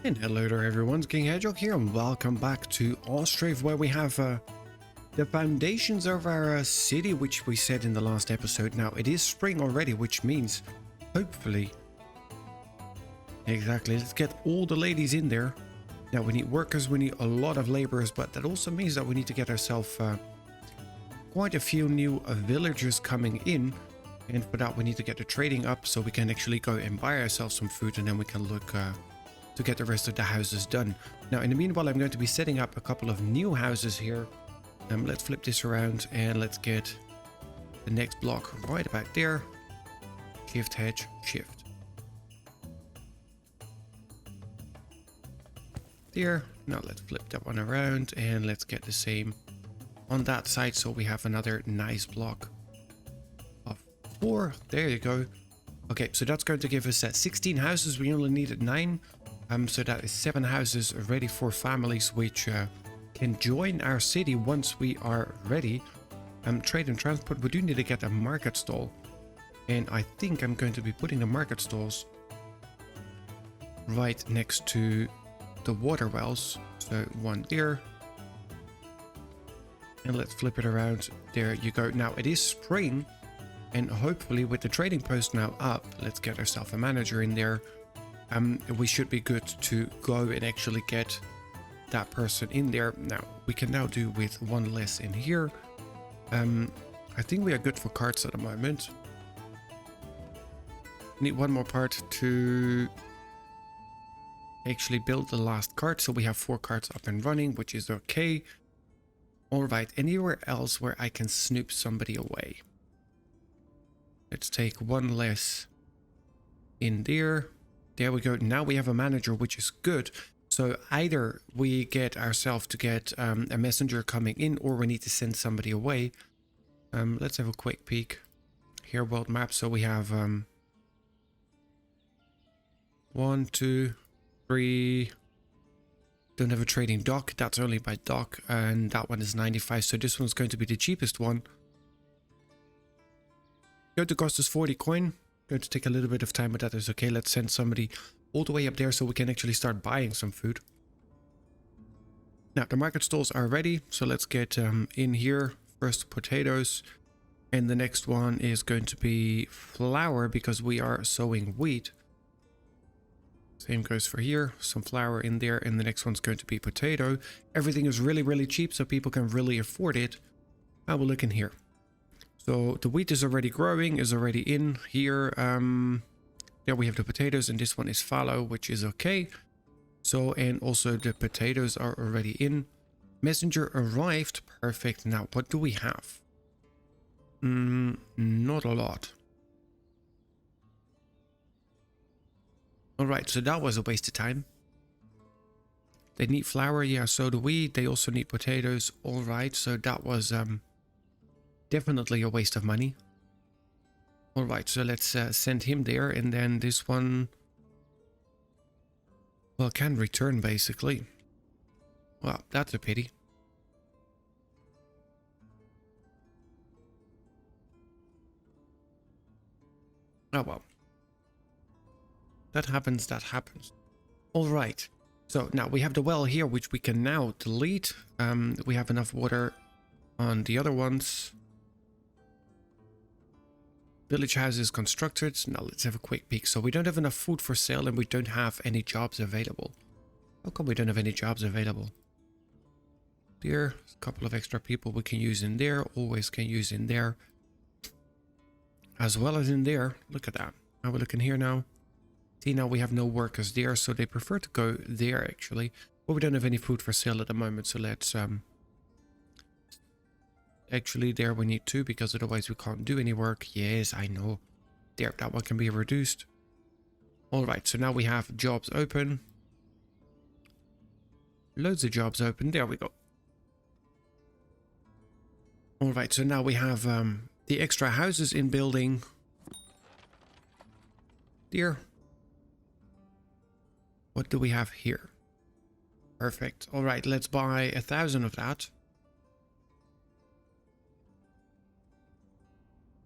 And hello there everyone, King Hedgehog here and welcome back to Ostriv, where we have the foundations of our city, which we said in the last episode. Now it is spring already, which means hopefully, exactly, let's get all the ladies in there. Now we need workers, we need a lot of laborers, but that also means that we need to get ourselves quite a few new villagers coming in. And for that we need to get the trading up so we can actually go and buy ourselves some food, and then we can look to get the rest of the houses done. Now in the meanwhile I'm going to be setting up a couple of new houses here. Let's flip this around and let's get the next block right about there. Shift, hedge, shift. There. Now let's flip that one around and let's get the same on that side, so we have another nice block of 4. There you go. Okay, so that's going to give us 16 houses. We only needed 9. So that is 7 houses ready for families which can join our city once we are ready. Trade and transport, we do need to get a market stall. And I think I'm going to be putting the market stalls right next to the water wells. So one there. And let's flip it around. There you go. Now it is spring. And hopefully with the trading post now up, let's get ourselves a manager in there. We should be good to go and actually get that person in there. Now we can now do with 1 less in here. I think we are good for carts at the moment. Need 1 more part to actually build the last cart, so we have 4 carts up and running, which is okay. All right, anywhere else where I can snoop somebody away? Let's take 1 less in there. There we go. Now we have a manager, which is good. So either we get ourselves to get a messenger coming in, or we need to send somebody away. Let's have a quick peek here. World map. So we have 1, 2, 3. Don't have a trading dock. That's only by dock, and that one is 95. So this one's going to be the cheapest one. Going to cost us 40 coin. Going to take a little bit of time, but that is okay. Let's send somebody all the way up there so we can actually start buying some food. Now the market stalls are ready, so let's get in here. First potatoes, and the next one is going to be flour because we are sowing wheat. Same goes for here, some flour in there, and the next one's going to be potato. Everything is really cheap, so people can really afford it. I will look in here. So the wheat is already growing, is already in here. There we have the potatoes, and this one is fallow, which is okay. So, and also the potatoes are already in. Messenger arrived, perfect. Now, what do we have? Not a lot. Alright, so that was a waste of time. They need flour, yeah, so do we. They also need potatoes. Alright, so that was definitely a waste of money. Alright, so let's send him there, and then this one, well, can return basically. Well, that's a pity. Oh well. That happens, that happens. Alright, so now we have the well here, which we can now delete. We have enough water on the other ones. Village houses constructed. Now let's have a quick peek. So we don't have enough food for sale, and we don't have any jobs available. How come we don't have any jobs available? There, a couple of extra people we can use in there. Always can use in there. As well as in there. Look at that. Now we're looking here now. See, now we have no workers there, so they prefer to go there actually. But we don't have any food for sale at the moment, so let's actually, there we need 2 because otherwise we can't do any work. Yes, I know. There, that one can be reduced. Alright, so now we have jobs open. Loads of jobs open. There we go. Alright, so now we have the extra houses in building. There. What do we have here? Perfect. Alright, let's buy 1,000 of that.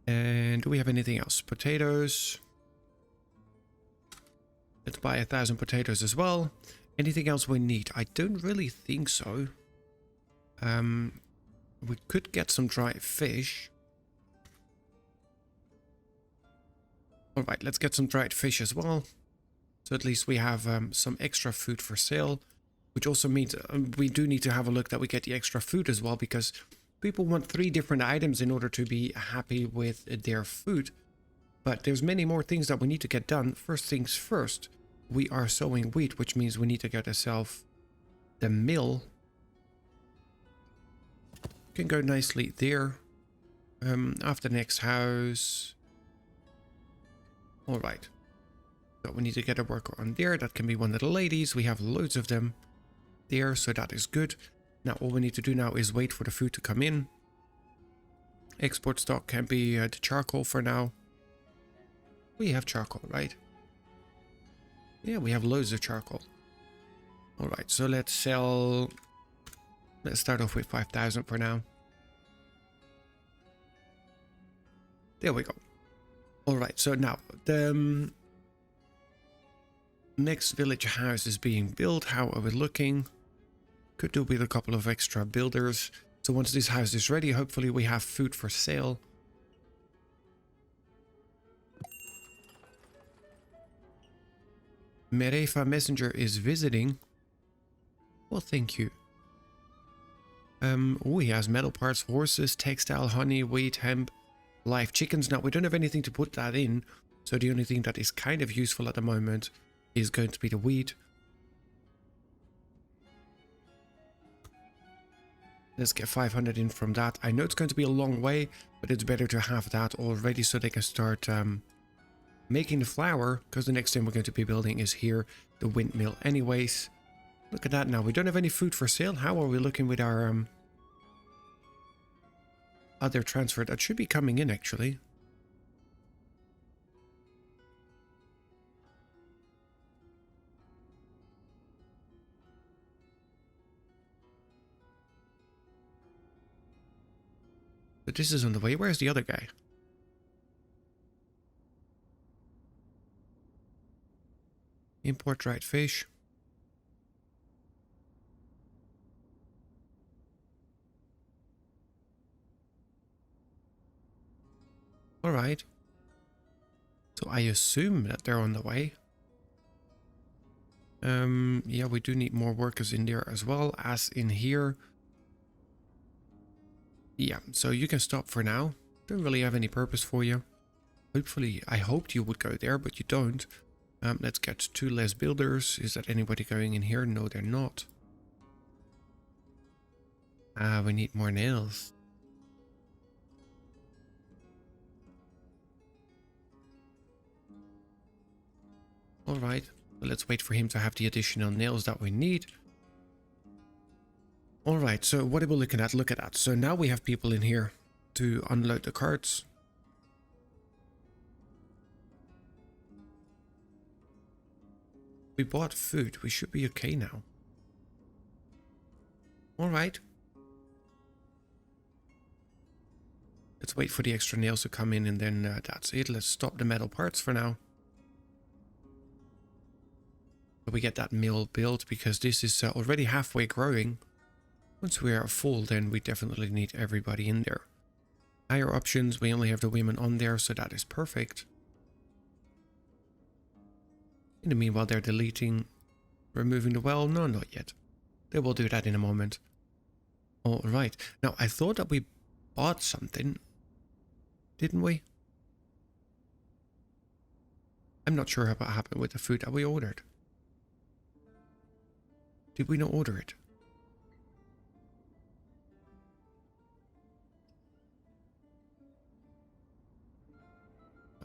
And do we have anything else? Potatoes. Let's buy 1,000 potatoes as well. Anything else we need? I don't really think so. We could get some dried fish. Alright, let's get some dried fish as well. So at least we have some extra food for sale. Which also means we do need to have a look that we get the extra food as well. Because people want 3 different items in order to be happy with their food. But there's many more things that we need to get done. First things first. We are sowing wheat, which means we need to get ourselves the mill. Can go nicely there. After the next house. Alright. So we need to get a worker on there. That can be one of the ladies. We have loads of them there, so that is good. Now all we need to do now is wait for the food to come in. Export stock can be the charcoal for now. We have charcoal, right? Yeah, we have loads of charcoal. Alright, so let's sell... Let's start off with 5,000 for now. There we go. Alright, so now the next village house is being built. How are we looking? Could do with a couple of extra builders. So once this house is ready, hopefully we have food for sale. Merefa Messenger is visiting. Well, thank you. Oh, he has metal parts, horses, textile, honey, wheat, hemp, live chickens. Now, we don't have anything to put that in. So the only thing that is kind of useful at the moment is going to be the wheat. Let's get 500 in from that. I know it's going to be a long way, but it's better to have that already so they can start making the flour. Because the next thing we're going to be building is here, the windmill anyways. Look at that now. We don't have any food for sale. How are we looking with our other transfer? That should be coming in actually. But this is on the way. Where's the other guy? Import dried fish. Alright. So I assume that they're on the way. Yeah, we do need more workers in there as well as in here. Yeah, so you can stop for now. Don't really have any purpose for you. Hopefully, I hoped you would go there, but you don't. Let's get 2 less builders. Is that anybody going in here? No, they're not. We need more nails. Alright, well, let's wait for him to have the additional nails that we need. Alright, so what are we looking at? Look at that. So now we have people in here to unload the carts. We bought food. We should be okay now. Alright. Let's wait for the extra nails to come in and then that's it. Let's stop the metal parts for now. So we get that mill built because this is already halfway growing. Once we are full, then we definitely need everybody in there. Higher options, we only have the women on there, so that is perfect. In the meanwhile, they're deleting, removing the well. No, not yet. They will do that in a moment. Alright. Now, I thought that we bought something. Didn't we? I'm not sure what happened with the food that we ordered. Did we not order it?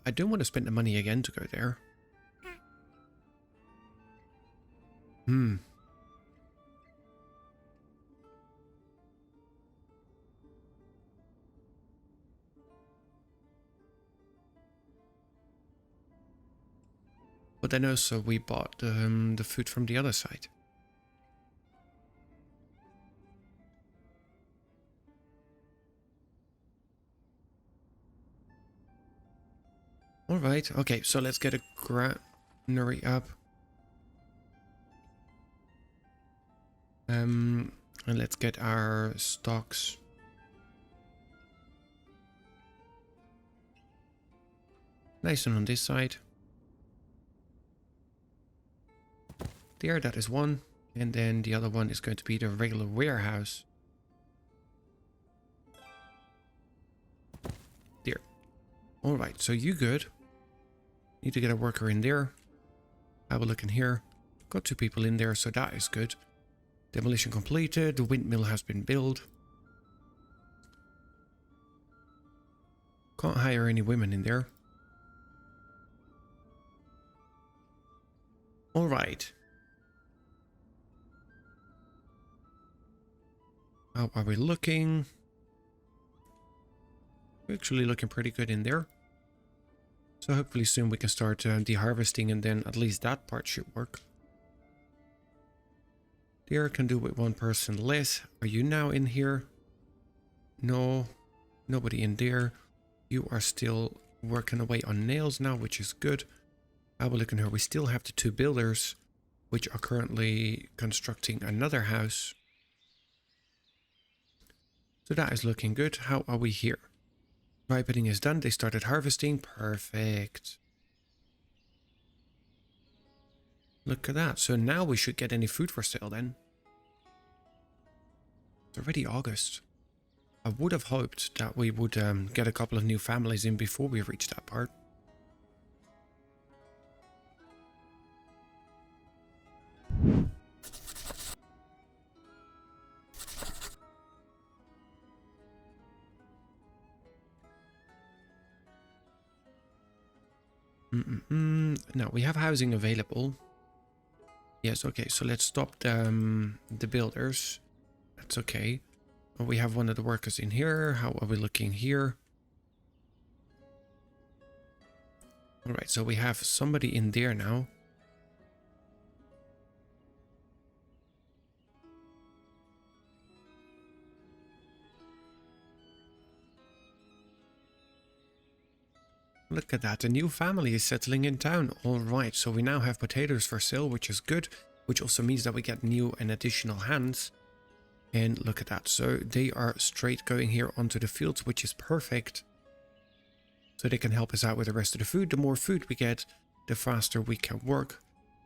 I don't want to spend the money again to go there. But then also we bought the food from the other side. Alright, okay, so let's get a granary up. And let's get our stocks. Nice one on this side. There, that is one. And then the other one is going to be the regular warehouse. There. Alright, so you good. Need to get a worker in there. Have a look in here. Got 2 people in there, so that is good. Demolition completed. The windmill has been built. Can't hire any women in there. Alright. How are we looking? We're actually looking pretty good in there. So hopefully soon we can start deharvesting, and then at least that part should work. There, can do with 1 person less. Are you now in here? No. Nobody in there. You are still working away on nails now, which is good. Have a look in here. We still have the 2 builders, which are currently constructing another house. So that is looking good. How are we here? Ripening is done. They started harvesting. Perfect. Look at that. So now we should get any food for sale then. It's already August. I would have hoped that we would get a couple of new families in before we reach that part. Now we have housing available. Yes, okay, so let's stop the builders. That's okay. We have one of the workers in here. How are we looking here? Alright, so we have somebody in there now. Look at that, a new family is settling in town. Alright, so we now have potatoes for sale, which is good. Which also means that we get new and additional hands. And look at that, so they are straight going here onto the fields, which is perfect. So they can help us out with the rest of the food. The more food we get, the faster we can work.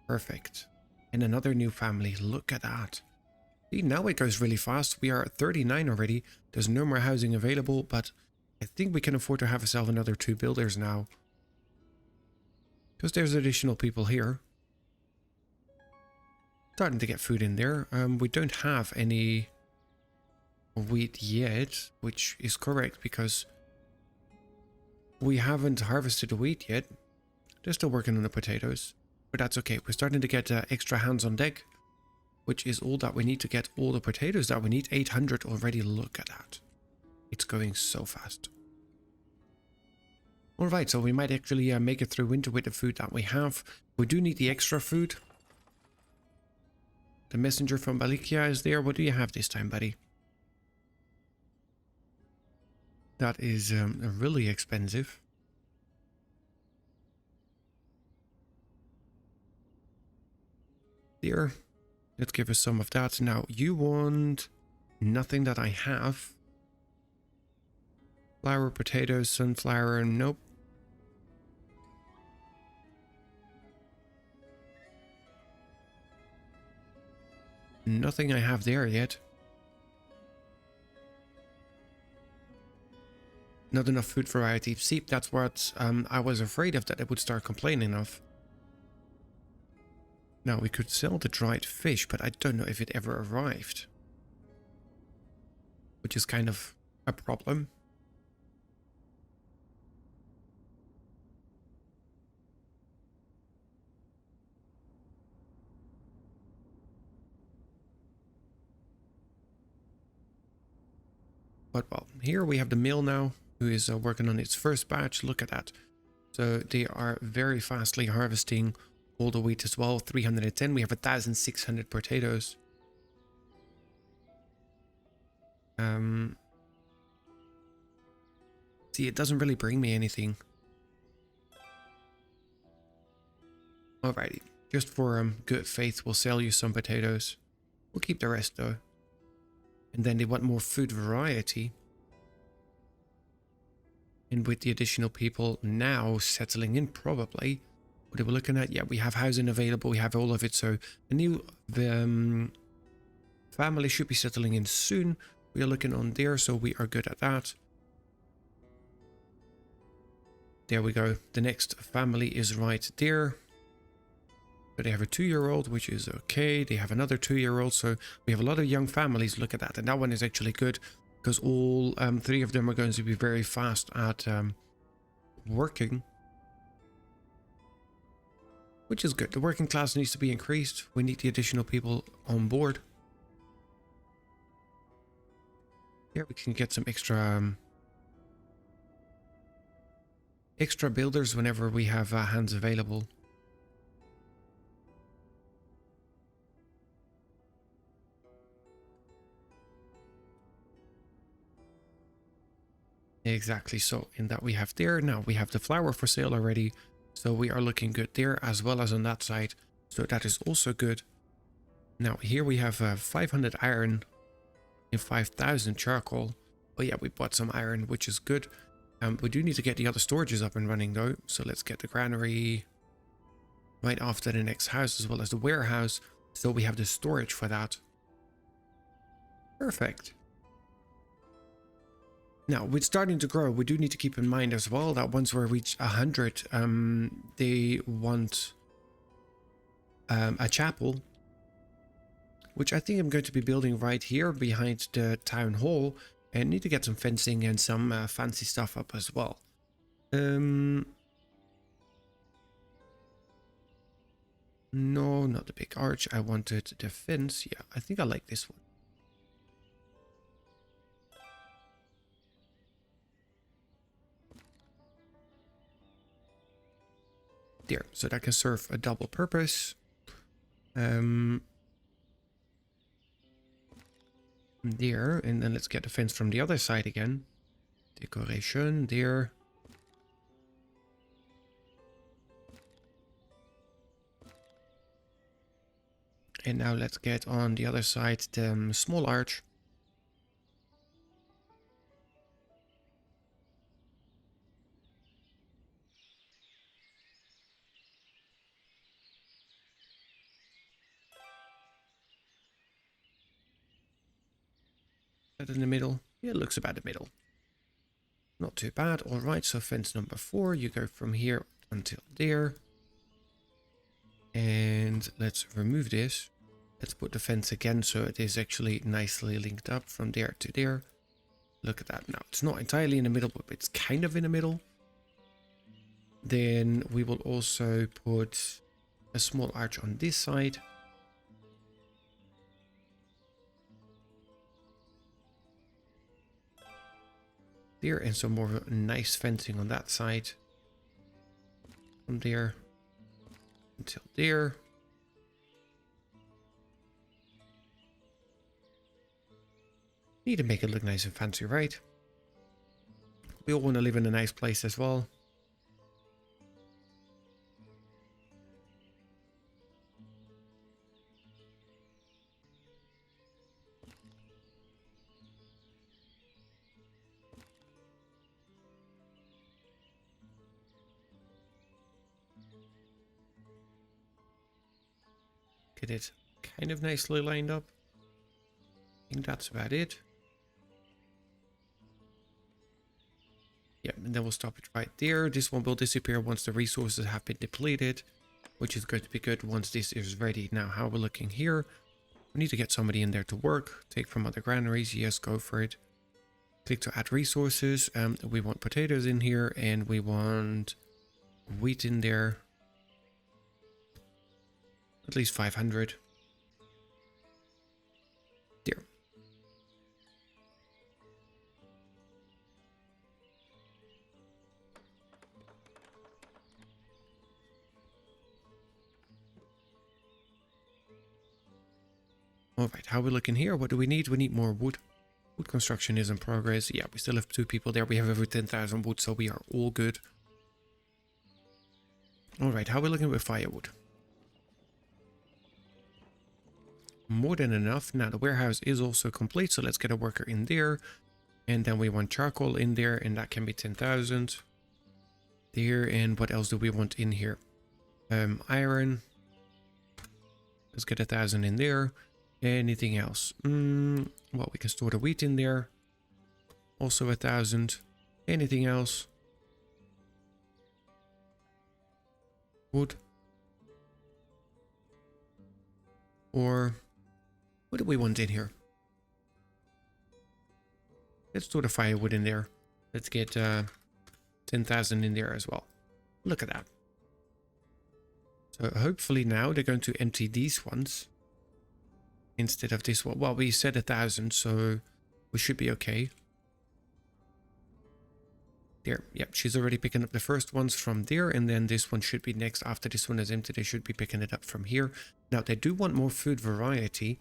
Perfect. And another new family, look at that. See, now it goes really fast. We are at 39 already. There's no more housing available, but I think we can afford to have ourselves another 2 builders now. Because there's additional people here. Starting to get food in there. We don't have any wheat yet, which is correct because we haven't harvested the wheat yet. They're still working on the potatoes, but that's okay. We're starting to get extra hands on deck, which is all that we need to get all the potatoes that we need. 800 already, look at that. It's going so fast. Alright, so we might actually make it through winter with the food that we have. We do need the extra food. The messenger from Balikia is there. What do you have this time, buddy? That is really expensive. There. Let's give us some of that. Now, you want nothing that I have. Flour, potatoes, sunflower, nope. Nothing I have there yet. Not enough food variety. See, that's what I was afraid of, that it would start complaining of. Now, we could sell the dried fish, but I don't know if it ever arrived. Which is kind of a problem. But well, here we have the mill now, who is working on its first batch. Look at that. So they are very fastly harvesting all the wheat as well. 310. We have 1,600 potatoes. See, it doesn't really bring me anything. Alrighty. Just for good faith, we'll sell you some potatoes. We'll keep the rest though. And then they want more food variety. And with the additional people now settling in probably, what are we looking at? Yeah, we have housing available, we have all of it. So a new family should be settling in soon. We are looking on there, so we are good at that. There we go. The next family is right there. But they have a 2-year-old, which is okay. They have another 2-year-old, so we have a lot of young families. Look at that. And that one is actually good, because all 3 of them are going to be very fast at working. Which is good. The working class needs to be increased. We need the additional people on board. Here we can get some extra extra builders whenever we have hands available. Exactly, so in that we have there. Now we have the flour for sale already, so we are looking good there as well as on that side, so that is also good. Now here we have 500 iron and 5,000 charcoal. Oh yeah, we bought some iron, which is good. We do need to get the other storages up and running though, so let's get the granary right after the next house as well as the warehouse, so we have the storage for that. Perfect. Now, with starting to grow, we do need to keep in mind as well that once we reach 100, they want a chapel, which I think I'm going to be building right here behind the town hall, and need to get some fencing and some fancy stuff up as well. No, not the big arch. I wanted the fence. Yeah, I think I like this one. There, so that can serve a double purpose. There, and then let's get the fence from the other side again. Decoration there. And now let's get on the other side the small arch. That in the middle? Yeah, it looks about the middle. Not too bad. Alright, so fence number 4. You go from here until there. And let's remove this. Let's put the fence again so it is actually nicely linked up from there to there. Look at that. Now, it's not entirely in the middle, but it's kind of in the middle. Then we will also put a small arch on this side. There, and some more nice fencing on that side. From there until there. Need to make it look nice and fancy, right? We all want to live in a nice place as well. Get it kind of nicely lined up. I think that's about it. Yeah, and then we'll stop it right there. This one will disappear once the resources have been depleted, which is going to be good once this is ready. Now, how we're looking here. We need to get somebody in there to work. Take from other granaries. Yes, go for it. Click to add resources. We want potatoes in here, and we want wheat in there. At least 500. There. Alright, how are we looking here? What do we need? We need more wood. Wood construction is in progress. Yeah, we still have 2 people there. We have over 10,000 wood, so we are all good. Alright, how are we looking with firewood? more than enough. Now the warehouse is also complete, so let's get a worker in there. And then we want charcoal in there, and that can be 10,000 there. And what else do we want in here? Iron. Let's get 1,000 in there. Anything else? Well, we can store the wheat in there. Also 1,000. Anything else? Wood. Or what do we want in here? Let's store the firewood in there. Let's get 10,000 in there as well. Look at that. So hopefully now they're going to empty these ones instead of this one. Well, we said 1,000, so we should be okay. There, yep, she's already picking up the first ones from there, and then this one should be next. After this one is empty, they should be picking it up from here. Now, they do want more food variety.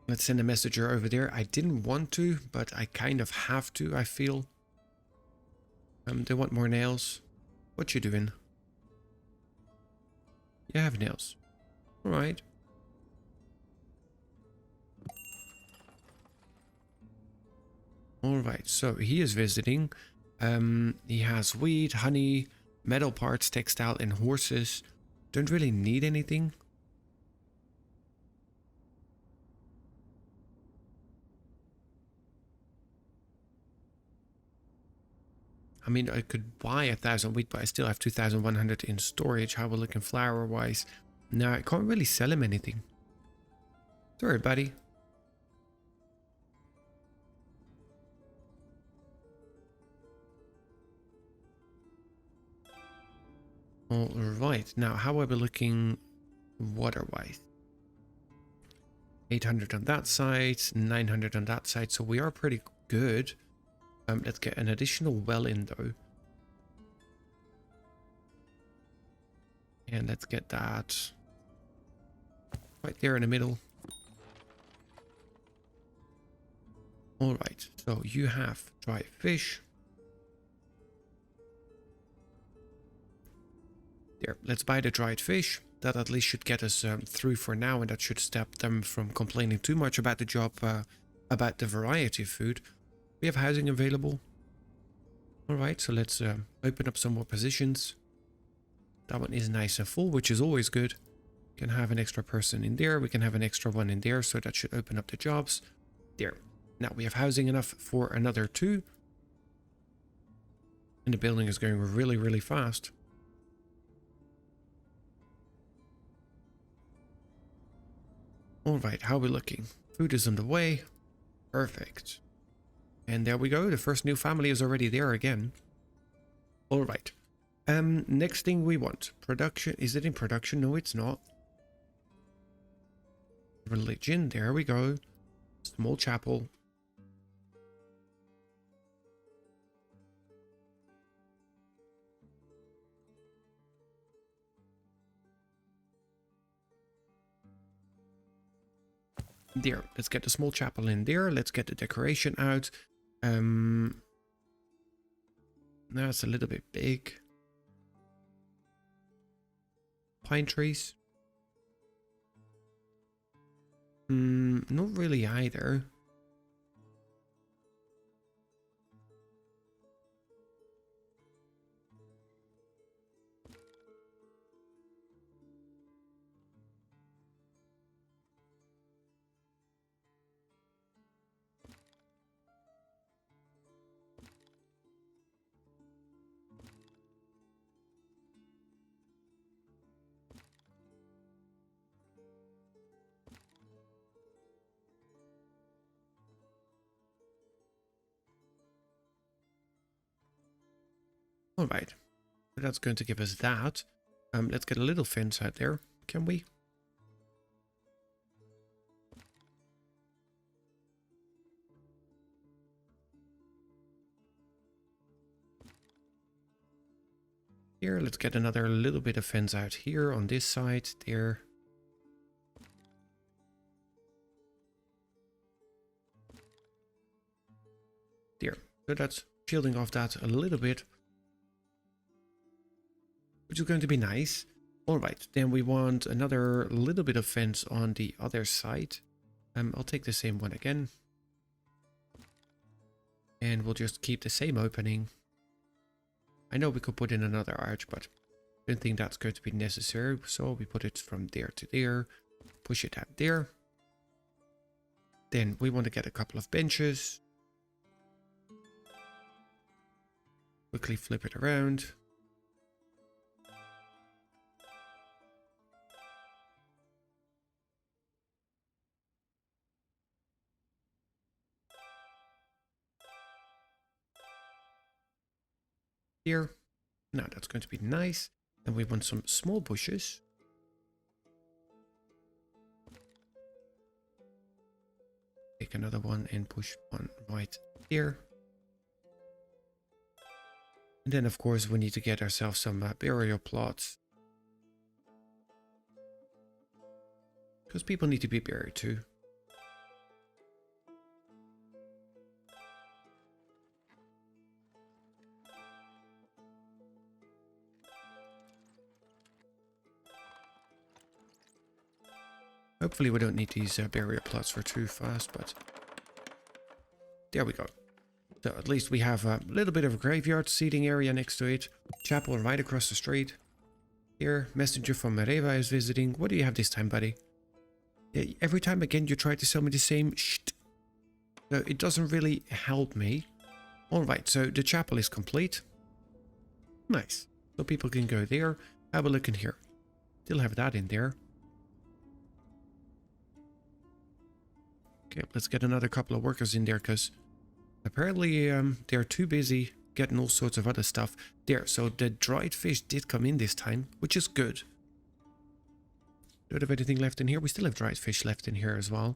Let's send a messenger over there. I didn't want to, but I kind of have to, I feel. They want more nails. What you doing? You have nails. All right. All right, so he is visiting. He has wheat, honey, metal parts, textile, and horses. Don't really need anything. I mean, I could buy 1,000 wheat, but I still have 2,100 in storage. How we're looking flour-wise. No, I can't really sell him anything. Sorry, buddy. All right. Now, how are we looking water-wise? 800 on that side, 900 on that side. So we are pretty good. Let's get an additional well in though. And let's get that right there in the middle. All right, so you have dry fish. There, let's buy the dried fish. That at least should get us through for now, and that should stop them from complaining too much about the job, about the variety of food. We have housing available. Alright, so let's open up some more positions. That one is nice and full, which is always good. We can have an extra person in there. We can have an extra one in there, so that should open up the jobs. There. Now we have housing enough for another 2. And the building is going really, really fast. Alright, how are we looking? Food is on the way. Perfect. And there we go. The first new family is already there again. All right. Next thing we want. Production. Is it in production? No, it's not. Religion. There we go. Small chapel. There. Let's get the small chapel in there. Let's get the decoration out. Now it's a little bit big. Pine trees. Not really either. All right, so that's going to give us that. Let's get a little fence out there. Can we? Here, let's get another little bit of fence out here on this side. There. There. So that's shielding off that a little bit. which is going to be nice. All right, then we want another little bit of fence on the other side. I'll take the same one again. And we'll just keep the same opening. I know we could put in another arch, but I don't think that's going to be necessary. So we put it from there to there. Push it out there. Then we want to get a couple of benches. Quickly flip it around. Here. Now that's going to be nice. Then we want some small bushes. Take another one and push one right here. And then of course we need to get ourselves some burial plots. Because people need to be buried too. Hopefully we don't need these burial plots for too fast, but there we go. So at least we have a little bit of a graveyard seating area next to it. Chapel right across the street. Here, messenger from Mareva is visiting. What do you have this time, buddy? Yeah, every time again you try to sell me the same shit. So it doesn't really help me. Alright, so the chapel is complete. Nice. So people can go there. Have a look in here. Still have that in there. Okay, let's get another couple of workers in there, because apparently they're too busy getting all sorts of other stuff. There, so the dried fish did come in this time, which is good. Don't have anything left in here. We still have dried fish left in here as well.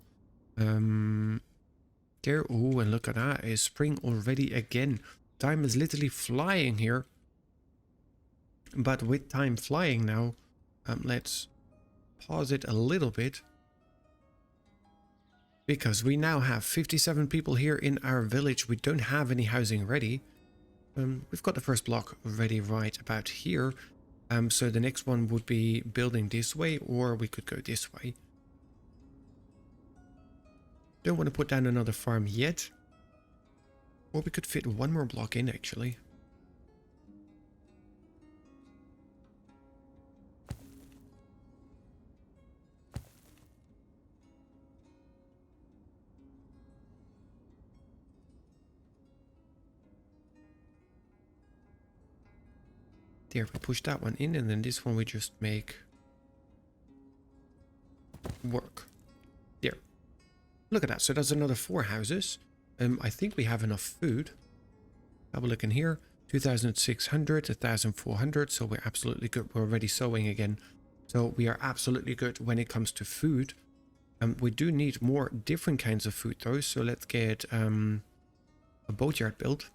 There, oh, and look at that. It's spring already again. Time is literally flying here. But with time flying now, let's pause it a little bit. Because we now have 57 people here in our village. We don't have any housing ready. We've got the first block ready right about here. So the next one would be building this way, or we could go this way. Don't want to put down another farm yet. Or we could fit one more block in, actually. There, we push that one in, and then this one we just make work. There. Look at that. So that's another 4 houses. I think we have enough food. Have a look in here. 2,600, 1,400. So we're absolutely good. We're already sowing again. So we are absolutely good when it comes to food. We do need more different kinds of food though. So let's get a boatyard built.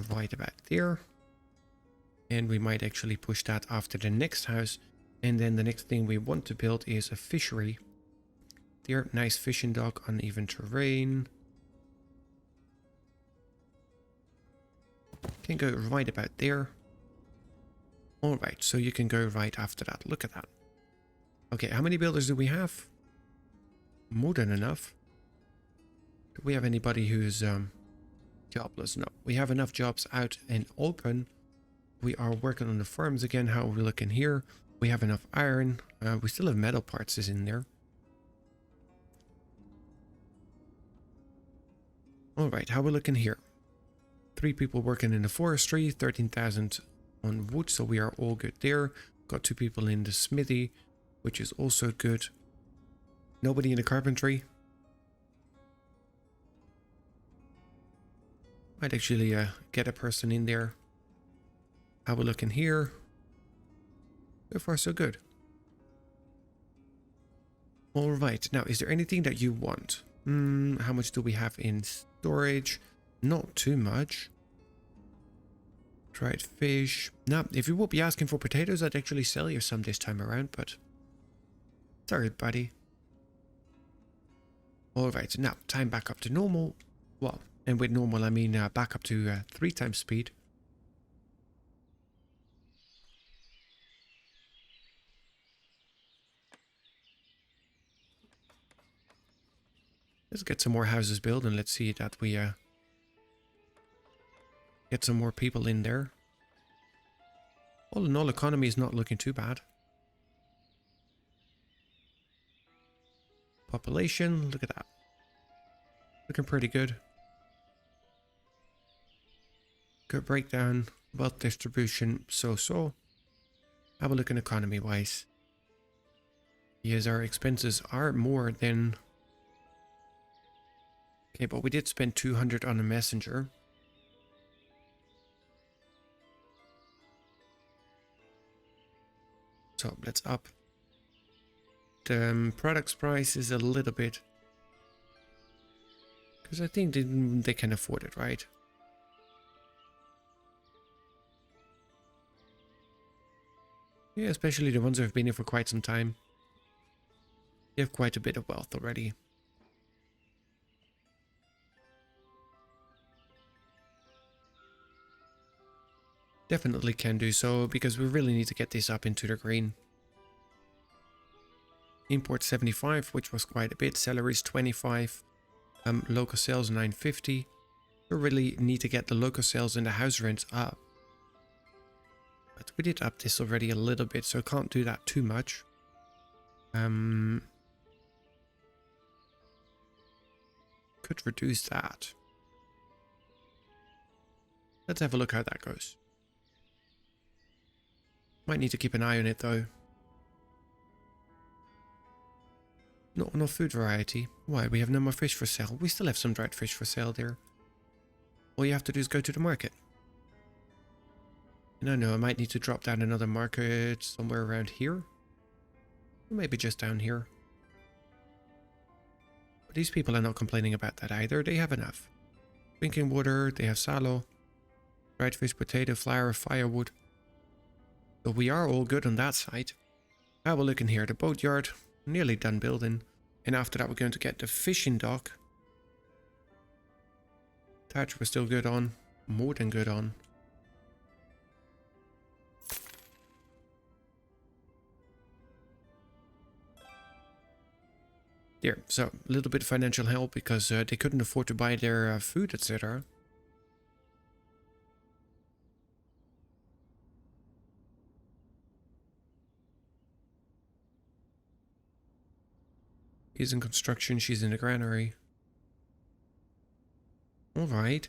Right about there. And we might actually push that after the next house. And then the next thing we want to build is a fishery. There, nice fishing dock, uneven terrain. Can go right about there. Alright, so you can go right after that. Look at that. Okay, how many builders do we have? More than enough. Do we have anybody who's jobless? No, we have enough jobs out and open. We are working on the farms again. How are we looking here? We have enough iron. We still have metal parts is in there. All right, how are we looking here? 3 people working in the forestry, 13,000 on wood, so we are all good there. Got 2 people in the smithy, which is also good. Nobody in the carpentry. Might actually get a person in there. How we looking here? So far so good. Alright, now is there anything that you want? How much do we have in storage? Not too much. Dried fish. Now, if you would be asking for potatoes, I'd actually sell you some this time around, but sorry, buddy. Alright, now time back up to normal. Well, and with normal I mean back up to 3 times speed. Let's get some more houses built and let's see that we get some more people in there. All in all, economy is not looking too bad. Population, look at that. Looking pretty good. Good breakdown. Wealth distribution, so. Have a look in economy wise. Yes, our expenses are more than... Okay, but we did spend 200 on a messenger. So let's up. The products price is a little bit... Because I think they can afford it, right? Yeah, especially the ones who have been here for quite some time. They have quite a bit of wealth already. Definitely can do so, because we really need to get this up into the green. Import 75, which was quite a bit. Salaries 25. Local sales 950. We really need to get the local sales and the house rents up. But we did up this already a little bit, so can't do that too much. Could reduce that. Let's have a look how that goes. Might need to keep an eye on it though. Not enough food variety. Why? We have no more fish for sale. We still have some dried fish for sale there. All you have to do is go to the market. And I know I might need to drop down another market somewhere around here. Or maybe just down here. But these people are not complaining about that either. They have enough. Drinking water, they have salo. Dried fish, potato, flour, firewood. So we are all good on that side. Have a look in here. The boatyard, nearly done building. And after that we're going to get the fishing dock. Thatch we're still good on. More than good on. There, so a little bit of financial help because they couldn't afford to buy their food, etc. He's in construction, she's in the granary. Alright.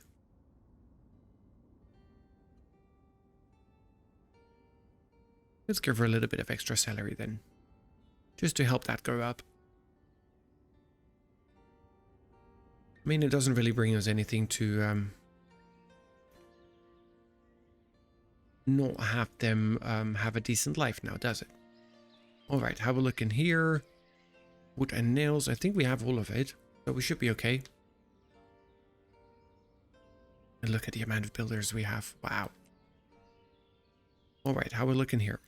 Let's give her a little bit of extra salary then. Just to help that go up. I mean, it doesn't really bring us anything to not have them have a decent life now, does it? Alright, have a look in here. Wood and nails, I think we have all of it, so we should be okay. And look at the amount of builders we have. Wow. Alright, how we looking here?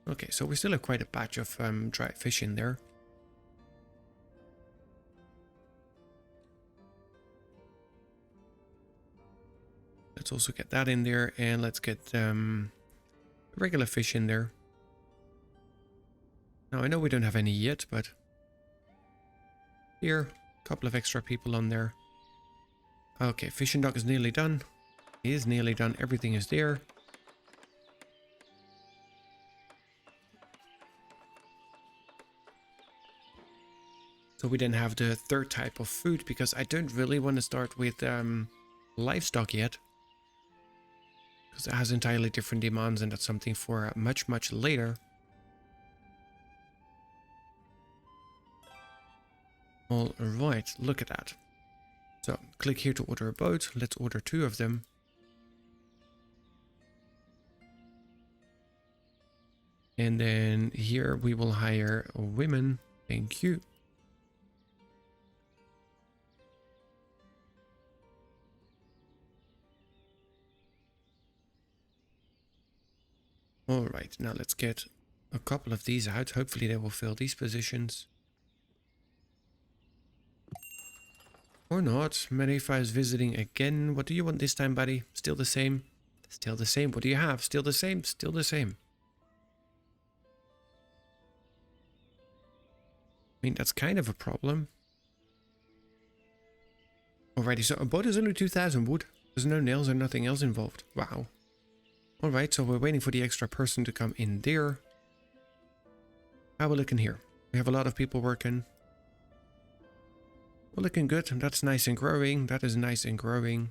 Okay, so we still have quite a batch of dried fish in there. Let's also get that in there, and let's get regular fish in there. Now, I know we don't have any yet, but here, a couple of extra people on there. Okay, fishing dock is nearly done. It is nearly done. Everything is there. So we then have the third type of food, because I don't really want to start with livestock yet. Because it has entirely different demands, and that's something for much, much later. Alright, look at that. So, click here to order a boat. Let's order 2 of them. And then here we will hire women. Thank you. Alright, now let's get a couple of these out. Hopefully they will fill these positions. Or not. Marifa is visiting again. What do you want this time, buddy? Still the same? Still the same. What do you have? Still the same? Still the same. I mean, that's kind of a problem. Alrighty, so a boat is only 2,000 wood. There's no nails or nothing else involved. Wow. Alright, so we're waiting for the extra person to come in there. How are we looking here? We have a lot of people working. We're looking good. That's nice and growing. That is nice and growing.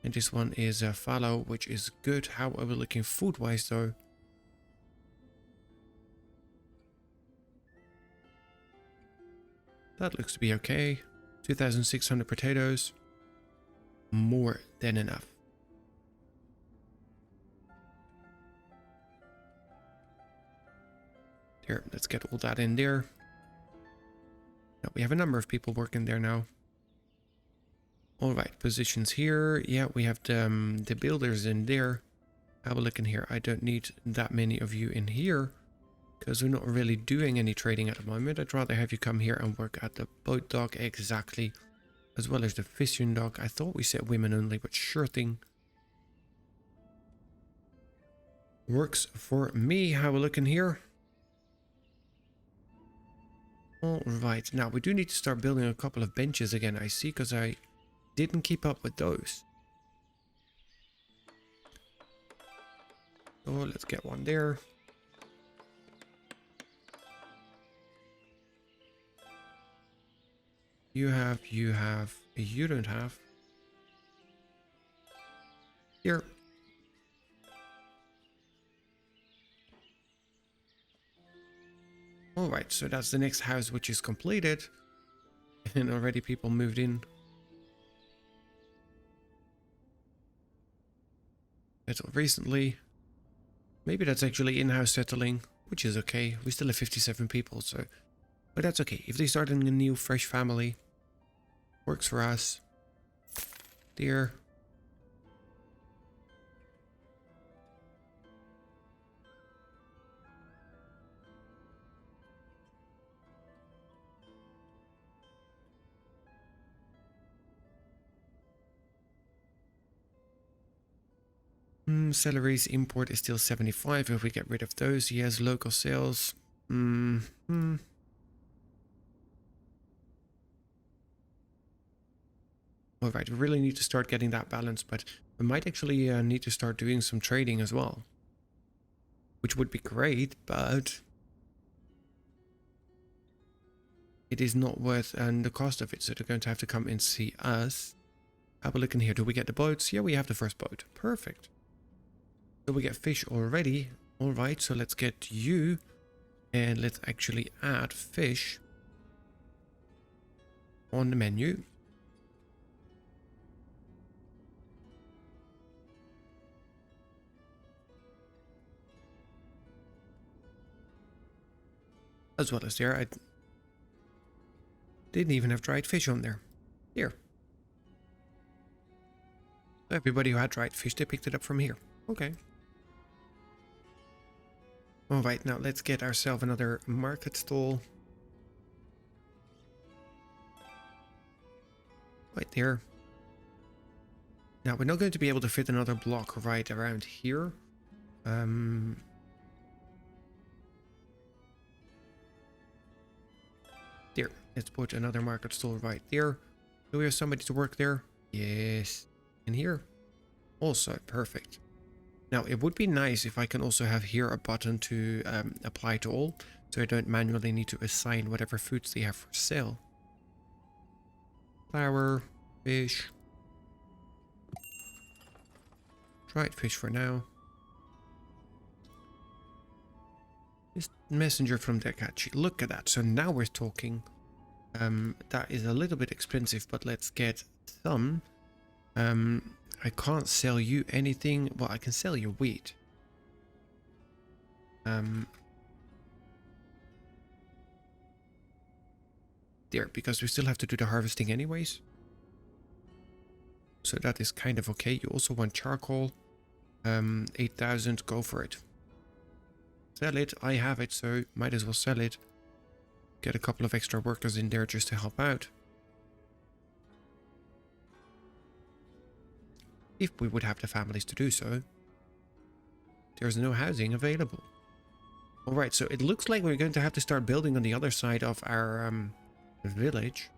And this one is a fallow, which is good. How are we looking food-wise, though? That looks to be okay. 2,600 potatoes. More than enough. Here, let's get all that in there. Now, we have a number of people working there now. Alright, positions here. Yeah, we have the builders in there. How are we looking here? I don't need that many of you in here, because we're not really doing any trading at the moment. I'd rather have you come here and work at the boat dock exactly, as well as the fishing dock. I thought we said women only, but sure thing. Works for me. How are we looking here? Alright, now we do need to start building a couple of benches again, I see, because I didn't keep up with those. So let's get one there. You don't have. Here. Alright, so that's the next house which is completed. And already people moved in. Settled recently. Maybe that's actually in-house settling, which is okay. We still have 57 people, so... But that's okay. If they start in a new, fresh family, works for us. There. Salaries import is still 75. If we get rid of those, yes, local sales. Alright, we really need to start getting that balance, but we might actually need to start doing some trading as well. Which would be great, but it is not worth the cost of it, so they're going to have to come and see us. Have a look in here. Do we get the boats? Yeah, we have the first boat. Perfect. So we get fish already. Alright, so let's get you. And let's actually add fish on the menu. As well as there, I didn't even have dried fish on there. Here. Everybody who had dried fish, they picked it up from here. Okay. Alright, now let's get ourselves another market stall. Right there. Now, we're not going to be able to fit another block right around here. There. Let's put another market stall right there. Do we have somebody to work there? Yes. And here. Also, perfect. Now, it would be nice if I can also have here a button to apply to all, so I don't manually need to assign whatever foods they have for sale. Flour, fish. Dried fish for now. This messenger from Dekachi. Look at that. So now we're talking. That is a little bit expensive, but let's get some. I can't sell you anything. Well, I can sell you wheat. There, because we still have to do the harvesting anyways. So that is kind of okay. You also want charcoal. 8,000, go for it. Sell it. I have it, so might as well sell it. Get a couple of extra workers in there just to help out. If we would have the families to do so. There's no housing available. Alright, so it looks like we're going to have to start building on the other side of our village.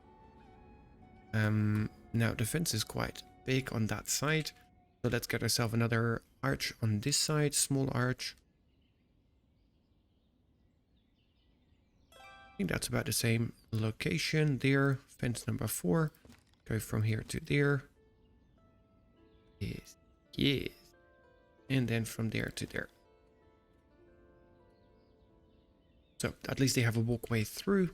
Now the fence is quite big on that side. So let's get ourselves another arch on this side, small arch. I think that's about the same location there. Fence number 4. Go from here to there. Yes, yes. And then from there to there. So at least they have a walkway through.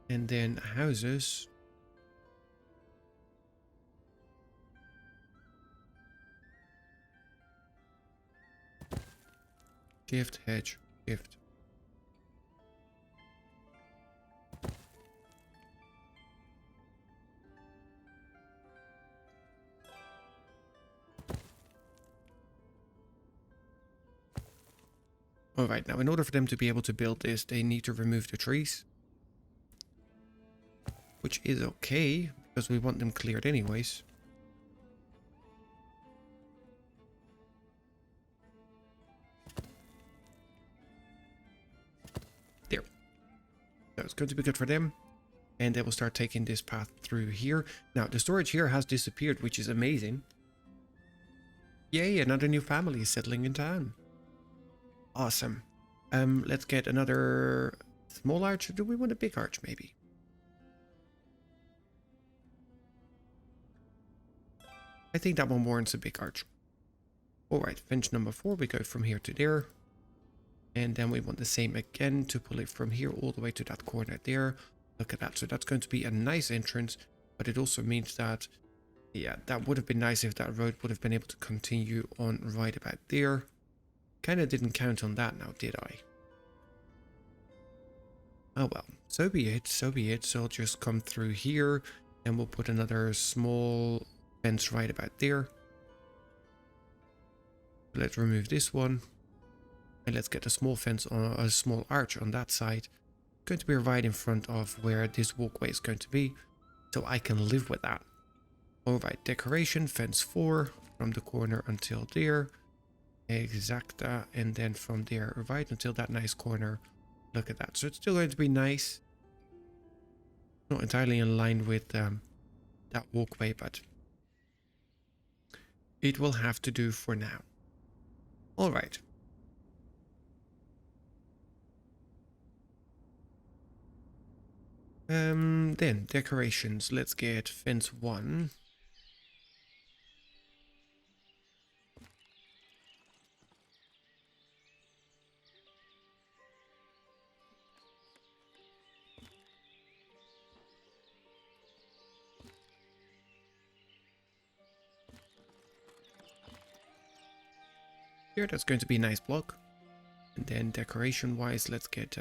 And then houses. Shift, hedge, shift. Alright, now in order for them to be able to build this, they need to remove the trees. Which is okay, because we want them cleared anyways. There. So it's going to be good for them. And they will start taking this path through here. Now, the storage here has disappeared, which is amazing. Yay, another new family is settling in town. Awesome. Let's get another small arch. Do we want a big arch, maybe? I think that one warrants a big arch. Alright, fence number 4. We go from here to there. And then we want the same again to pull it from here all the way to that corner there. Look at that. So that's going to be a nice entrance. But it also means that, yeah, that would have been nice if that road would have been able to continue on right about there. Kind of didn't count on that now, did I? Oh well, so be it, so be it. So I'll just come through here and we'll put another small fence right about there. Let's remove this one. And let's get a small fence on a small arch on that side. Going to be right in front of where this walkway is going to be. So I can live with that. Alright, decoration, fence 4 from the corner until there. Exacta, and then from there right until that nice corner. Look at that. So it's still going to be nice. Not entirely in line with that walkway, but it will have to do for now. All right. Then decorations. Let's get fence 1. Here, that's going to be a nice block. And then decoration wise, let's get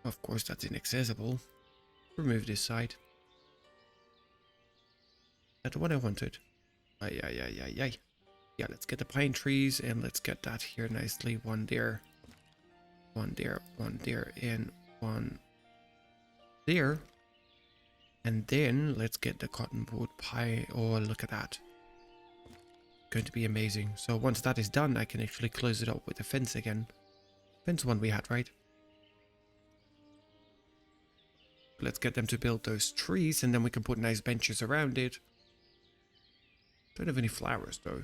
of course that's inaccessible. Remove this side. That's what I wanted. Ay. Yeah, let's get the pine trees and let's get that here nicely. One there, one there, one there, and one there. And then let's get the cottonwood pie. Oh, look at that. Going to be amazing. So once that is done, I can actually close it up with the fence again. Fence 1 we had, right? Let's get them to build those trees and then we can put nice benches around it. Don't have any flowers though.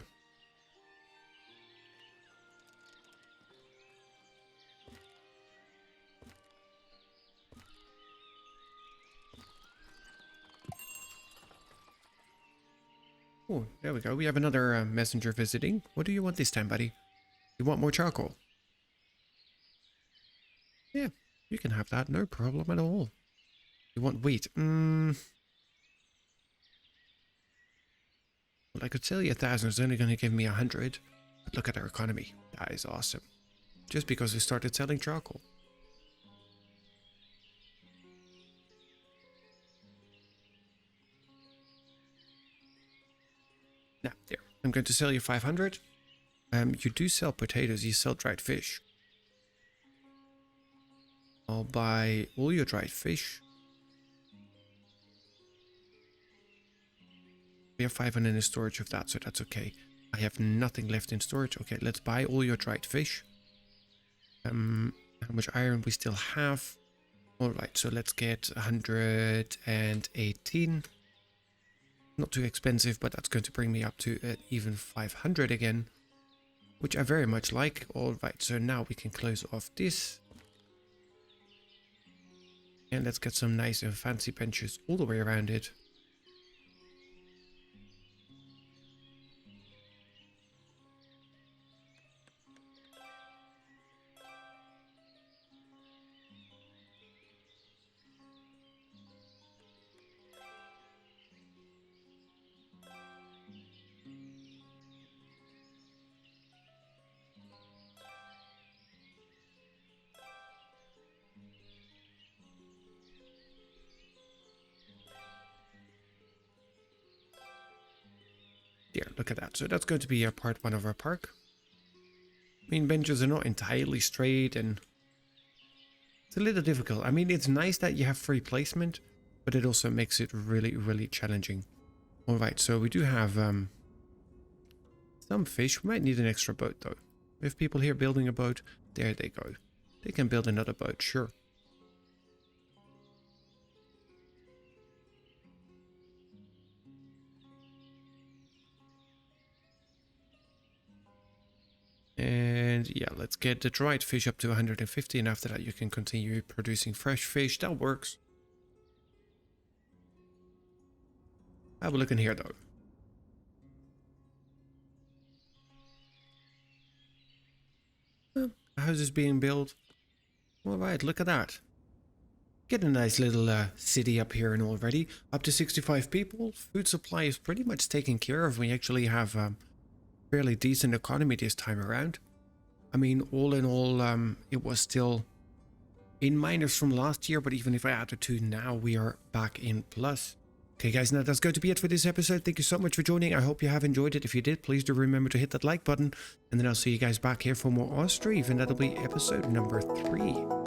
Oh, there we go. We have another messenger visiting. What do you want this time, buddy? You want more charcoal? Yeah, you can have that. No problem at all. You want wheat? Well, I could sell you 1,000. It's only going to give me 100. But look at our economy. That is awesome. Just because we started selling charcoal. Now, there. I'm going to sell you 500. You do sell potatoes. You sell dried fish. I'll buy all your dried fish. We have 500 in storage of that, so that's okay. I have nothing left in storage. Okay, let's buy all your dried fish. How much iron we still have? All right, so let's get 118. Not too expensive, but that's going to bring me up to even 500 again, which I very much like. All right, so now we can close off this. And let's get some nice and fancy benches all the way around it. Yeah, look at that. So that's going to be part 1 of our park. I mean, benches are not entirely straight and it's a little difficult. I mean, it's nice that you have free placement, but it also makes it really, really challenging. All right, so we do have some fish. We might need an extra boat though. We have people here building a boat. There they go. They can build another boat, sure. And yeah, let's get the dried fish up to 150, and after that you can continue producing fresh fish. That works. Have a look in here though. The house is being built. All right, look at that. Get a nice little city up here and already. Up to 65 people. Food supply is pretty much taken care of. We actually have fairly decent economy this time around. I mean, all in all, it was still in minus from last year, but even if I add the 2 now, we are back in plus. Okay guys, now that's going to be it for this episode. Thank you so much for joining. I hope you have enjoyed it. If you did, please do remember to hit that like button, and then I'll see you guys back here for more Ostriv, and that'll be episode number 3.